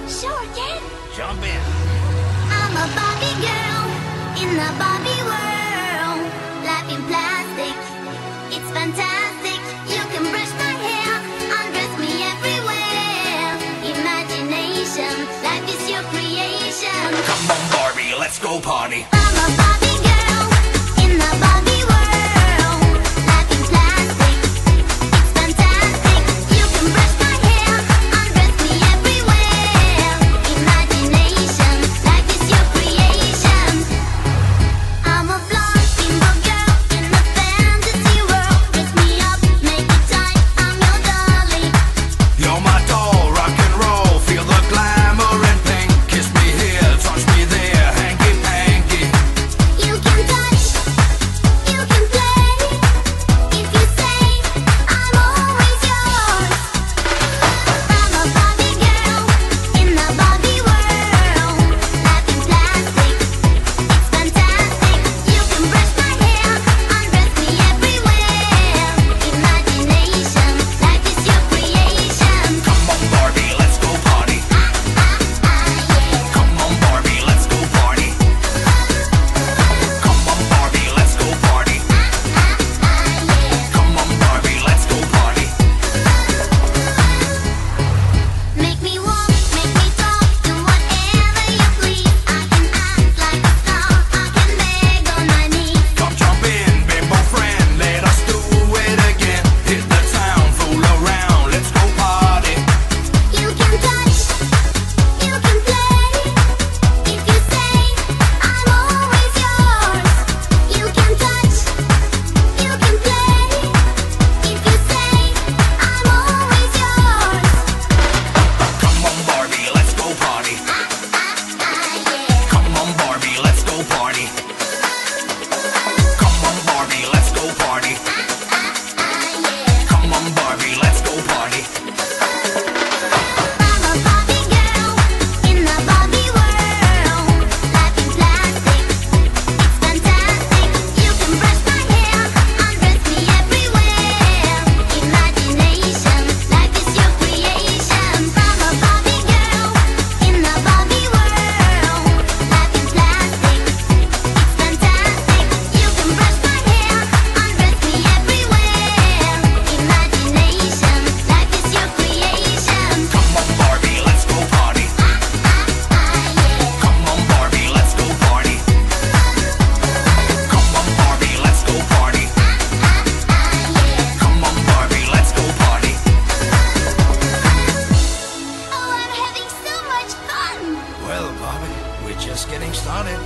Sure can. Jump in. I'm a Barbie girl in the Barbie world. Life in plastic, it's fantastic. You can brush my hair, undress me everywhere. Imagination, life is your creation. Come on, Barbie, let's go party. I'm a Barbie girl in the Barbie world. Life in plastic, it's fantastic. You can brush my hair, undress me everywhere. Imagination, life is your creation. I'm a blonde bimbo girl in a fantasy world. Dress me up, make it tight, I'm your dolly. You're my doll, rock and roll. Feel the glamour and pink. Kiss me here, touch me there, hanky panky. You can touch, you can play. If you say, I'm always yours. I'm a Barbie girl in the Barbie world. Life in plastic, it's fantastic. You can brush my hair, undress me everywhere. Imagination, life is your creation. Come on, Barbie, let's go party. Yeah. Come on, Barbie, let's go party. Come on, Barbie, let's go party. Come on, Barbie, let's go party. Make me walk, make me talk, do whatever you please. I can act like a star, I can beg on my knees. Come jump in, bimbo friend, let us do it again. Hit the town, fool around, let's go party. You can touch, you can play. If you say, I'm always yours. You can touch, you can play. If you say, I'm always yours. Come on, Barbie, let's go party. Yeah. Come on, Barbie, let's go party. Come on, Barbie, let's go party. Come on, Barbie, let's go party. I'm a Barbie girl in the Barbie world. Life in plastic, it's fantastic. You can brush my hair, undress me everywhere. Imagination, life is your creation. I'm a Barbie girl in the Barbie world. Life in plastic, it's fantastic. You can brush my hair, undress me everywhere. Imagination, life is your creation. Come on, Barbie, let's go party. Come on, Barbie, let's go party. Come on, Barbie, let's go party. Come on, Barbie, let's go party. Oh, I'm having so much fun! Well, Barbie, we're just getting started.